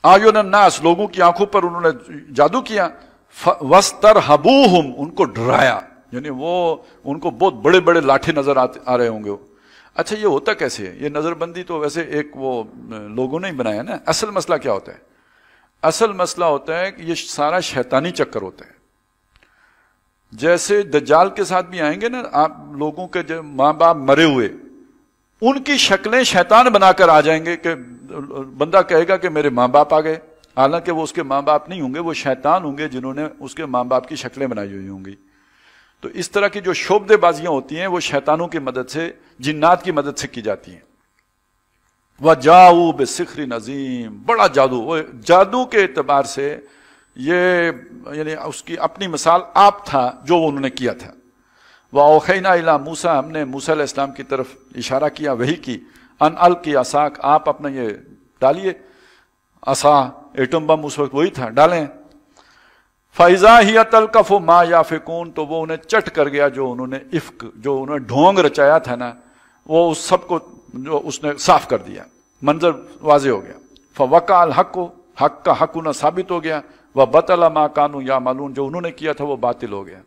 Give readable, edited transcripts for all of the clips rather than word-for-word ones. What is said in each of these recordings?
आयुन अन्नास, लोगों की आंखों पर उन्होंने जादू किया, वस्तरहबूहुम, उनको डराया, यानी वो उनको बहुत बड़े बड़े लाठे नजर आ रहे होंगे। अच्छा ये होता कैसे है? ये नजरबंदी तो वैसे एक वो लोगों ने ही बनाया ना। असल मसला क्या होता है? असल मसला होता है कि ये सारा शैतानी चक्कर होता है। जैसे दज्जाल के साथ भी आएंगे ना, आप लोगों के जो माँ बाप मरे हुए, उनकी शक्लें शैतान बनाकर आ जाएंगे कि बंदा कहेगा कि मेरे माँ बाप आ गए, हालांकि वो उसके माँ बाप नहीं होंगे, वो शैतान होंगे जिन्होंने उसके माँ बाप की शक्लें बनाई हुई होंगी। तो इस तरह की जो शोबदेबाजियां होती हैं वो शैतानों की मदद से, जिन्नात की मदद से की जाती हैं। वह जाऊ बेसिखरी नजीम, बड़ा जादू, वो जादू के एतबार से ये यानी उसकी अपनी मिसाल आप था जो उन्होंने किया था। वह औखैना इला मूसा, हमने मूसा अलैहि सलाम की तरफ इशारा किया, वही की, अन अल की असाक, आप अपना ये डालिए, असा एटम बम उस वक्त वही था, डालें। फैजा ही तलकफ मा याफिकून, तो वो उन्हें चट कर गया जो उन्होंने इफ्क, जो उन्होंने ढोंग रचाया था ना, वो उस सबको जो उसने साफ कर दिया, मंजर वाजे हो गया। फवकाल हक, हक का हक उन्हें साबित हो गया। वह बतला मा कानू या मालून, जो उन्होंने किया था वो बातिल हो गया।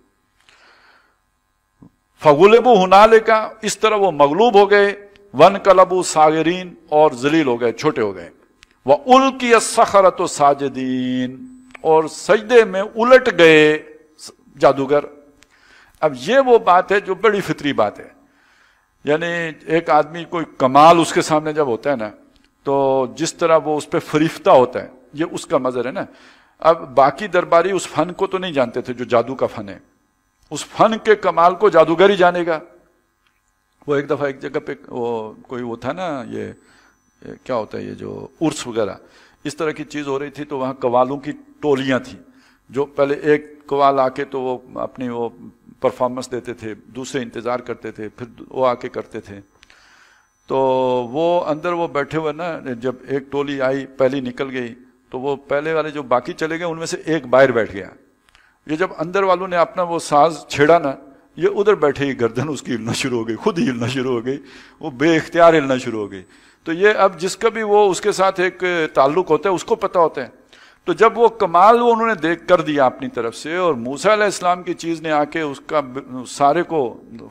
फगुलेबू हुनाले का, इस तरह वो मगलूब हो गए। वन कलबू सागिरीन, और जलील हो गए, छोटे हो गए। वह उल की सखरत साजिदीन, और सजदे में उलट गए जादूगर। अब ये वो बात है जो बड़ी फितरी बात है, यानी एक आदमी कोई कमाल उसके सामने जब होता है ना, तो जिस तरह वो उस पर फरीफ्ता होता है, ये उसका मजर है ना। अब बाकी दरबारी उस फन को तो नहीं जानते थे जो जादू का फन है, उस फन के कमाल को जादूगर ही जानेगा। वो एक दफा एक जगह पे कोई वो था ना, ये क्या होता है, ये जो उर्स वगैरह इस तरह की चीज हो रही थी, तो वहां कवालों की टोलियां थी, जो पहले एक कवाल आके तो वो अपनी वो परफॉर्मेंस देते थे, दूसरे इंतजार करते थे, फिर वो आके करते थे। तो वो अंदर वो बैठे हुए ना, जब एक टोली आई पहली निकल गई, तो वो पहले वाले जो बाकी चले गए उनमें से एक बाहर बैठ गया। ये जब अंदर वालों ने अपना वो साज छेड़ा ना, ये उधर बैठे ही गर्दन उसकी हिलना शुरू हो गई, खुद ही हिलना शुरू हो गई, वो बेइख्तियार हिलना शुरू हो गई। तो ये अब जिसका भी वो उसके साथ एक ताल्लुक होता है उसको पता होता है। तो जब वो कमाल वो उन्होंने देख कर दिया अपनी तरफ से, और मूसा अलैहिस्सलाम की चीज ने आके उसका सारे को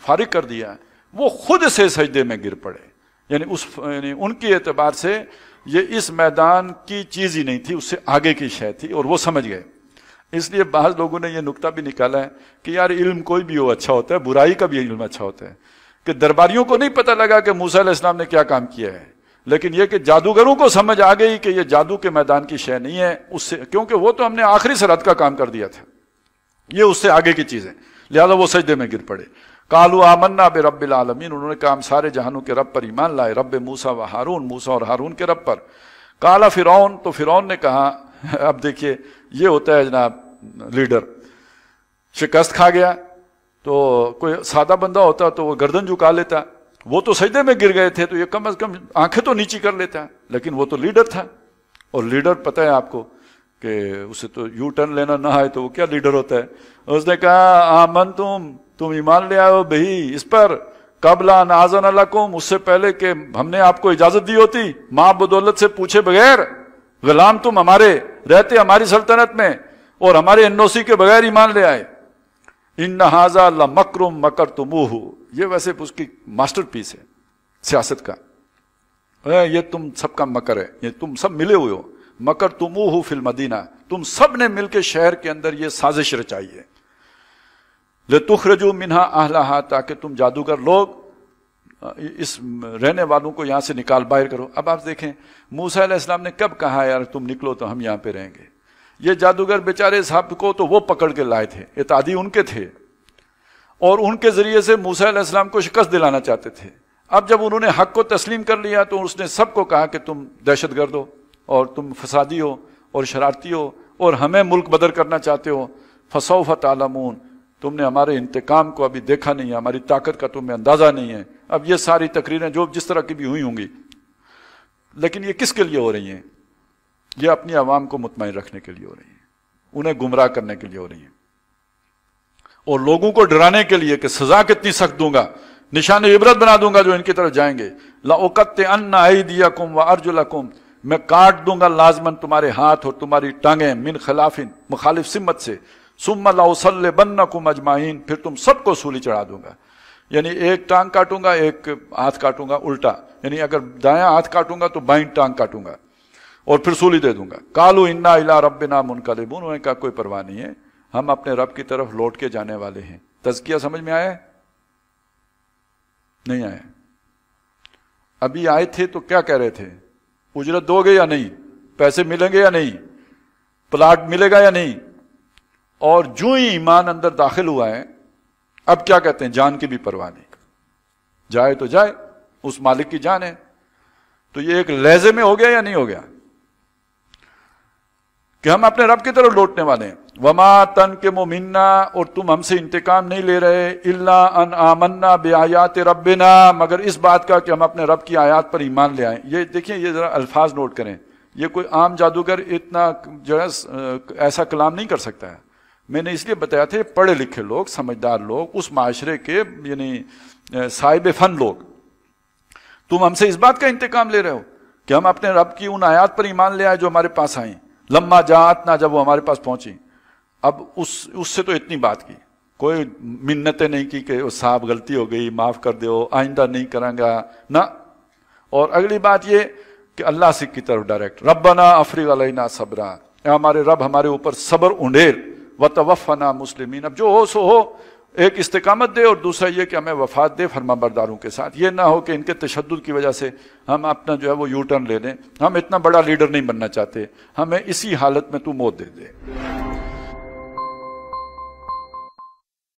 फारिग कर दिया, वो खुद से सजदे में गिर पड़े। यानी उनकी एतबार से ये इस मैदान की चीज ही नहीं थी, उससे आगे की शय थी, और वो समझ गए। इसलिए बाहर लोगों ने ये नुक्ता भी निकाला है कि यार इल्म कोई भी हो अच्छा होता है, बुराई का भी इल्म अच्छा होता है। कि दरबारियों को नहीं पता लगा कि मूसा अलैहिस्सलाम ने क्या काम किया है, लेकिन यह कि जादूगरों को समझ आ गई कि यह जादू के मैदान की शय नहीं है, उससे, क्योंकि वो तो हमने आखिरी सरहद का काम कर दिया था, ये उससे आगे की चीज है, लिहाजा वो सजदे में गिर पड़े। कालू आमन्ना बे रब्बिल आलमीन, उन्होंने कहा हम सारे जहानों के रब पर ईमान लाए, रब मूसा व हारून, मूसा और हारून के रब पर। काला फिरौन, तो फिरौन ने कहा, अब देखिए ये होता है जनाब लीडर, शिकस्त खा गया तो कोई सादा बंदा होता तो वो गर्दन झुका लेता, वो तो सजदे में गिर गए थे तो ये कम से कम आंखें तो नीची कर लेता, लेकिन वो तो लीडर था, और लीडर पता है आपको कि उसे तो यू टर्न लेना ना आए तो वो क्या लीडर होता है। उसने कहा आमन तुम ईमान ले आओ भाई इस पर, कबला नाजन लकुम, उससे पहले कि हमने आपको इजाजत दी होती, माँ बदौलत से पूछे बगैर, गुलाम तुम हमारे, रहते हमारी सल्तनत में, और हमारे एनओसी के बगैर ईमान ले आए। इन्ना हाजा लमकरुम मकरतुमूहु, ये वैसे उसकी मास्टरपीस है सियासत का, ये तुम सबका मकर है, ये तुम सब मिले हुए हो। मकरतुमूहु फिल मदीना, तुम सब ने मिलकर शहर के अंदर ये साजिश रचाई है। लतुखरजू मिन्हा अहलहा, ताकि तुम जादूगर लोग इस रहने वालों को यहां से निकाल बाहर करो। अब आप देखें मूसा अलैहिस्सलाम ने कब कहा यार तुम निकलो तो हम यहां पे रहेंगे। ये जादूगर बेचारे साहब को तो वो पकड़ के लाए थे, इतादी उनके थे, और उनके जरिए से मूसा अलैहिस्सलाम को शिकस्त दिलाना चाहते थे। अब जब उन्होंने हक को तस्लीम कर लिया तो उसने सबको कहा कि तुम दहशतगर्द हो, और तुम फसादी हो, और शरारती हो, और हमें मुल्क बदर करना चाहते हो। फसौफ तालमून, तुमने हमारे इंतकाम को अभी देखा नहीं है, हमारी ताकत का तुम्हें अंदाजा नहीं है। अब ये सारी तकरीरें जो जिस तरह की भी हुई होंगी, लेकिन ये किसके लिए हो रही हैं? ये अपनी आवाम को मुतमईन रखने के लिए हो रही है, उन्हें गुमराह करने के लिए हो रही है, और लोगों को डराने के लिए कि सजा कितनी सख्त दूंगा, निशान इबरत बना दूंगा जो इनकी तरफ जाएंगे। लाउकत्ते अन्ना ऐदियकुम व अर्जुलकुम, میں کاٹ دوں گا لازمن تمہارے ہاتھ اور تمہاری ٹانگیں من خلافن مخالف سمت سے، ثم لأصلبنکم اجمعین، پھر تم سب کو سولی چڑھا دوں گا. یعنی ایک ٹانگ کاٹوں گا، ایک ہاتھ کاٹوں گا الٹا، یعنی اگر دایاں ہاتھ کاٹوں گا تو بائیں ٹانگ کاٹوں گا اور پھر سولی دے دوں گا. قالوا انا الی ربنا منقلبون، انہوں نے کہا کوئی پرواہ نہیں ہے، ہم اپنے رب کی طرف لوٹ کے جانے والے ہیں. تزکیہ سمجھ میں آیا ہے؟ نہیں آیا؟ ابھی آئے تھے تو کیا کہہ رہے تھے؟ اجرت دو گے یا نہیں؟ پیسے ملیں گے یا نہیں؟ پلاٹ ملے گا یا نہیں؟ اور جو ہی ایمان اندر داخل ہوا ہے اب کیا کہتے ہیں؟ جان کی بھی پرواہ نہیں، جائے تو جائے، اس مالک کی جان ہے. تو یہ ایک لہجے میں ہو گیا یا نہیں ہو گیا کہ ہم اپنے رب کی طرف لوٹنے والے ہیں. وما تنقم منا، اور تم ہم سے انتقام نہیں لے رہے، الا ان آمنا بآیات ربنا، مگر اس بات کا کہ ہم اپنے رب کی آیات پر ایمان لے آئیں. یہ دیکھیں، یہ ذرا الفاظ نوٹ کریں، یہ کوئی عام جادوگر اتنا جو ہے ایسا کلام نہیں کر سکتا ہے. میں نے اس لیے بتایا تھا پڑھے لکھے لوگ، سمجھدار لوگ، اس معاشرے کے یعنی صاحب فن لوگ. تم ہم سے اس بات کا انتقام لے رہے ہو کہ ہم اپنے رب کی ان آیات پر ایمان لے آئے جو ہمارے پاس آئیں. لما جاءتنا، جب وہ ہمارے پاس پہنچی. اب اس سے تو اتنی بات کی، کوئی منتیں نہیں کی کہ صاحب غلطی ہو گئی معاف کر دو، آئندہ نہیں کروں گا نہ. اور اگلی بات یہ کہ اللہ سے کی طرف ڈائریکٹ، ربنا افرغ علینا صبرا، اے ہمارے رب ہمارے اوپر صبر انڈیل، وتوفنا مسلمین. اب جو ہو سو ہو، ایک استقامت دے اور دوسرا یہ کہ ہمیں وفات دے فرما برداروں کے ساتھ. یہ نہ ہو کہ ان کے تشدد کی وجہ سے ہم اپنا جو ہے وہ یو ٹرن لے لیں. ہم اتنا بڑا لیڈر نہیں بننا چاہتے، ہمیں اسی حالت میں تو موت دے دے.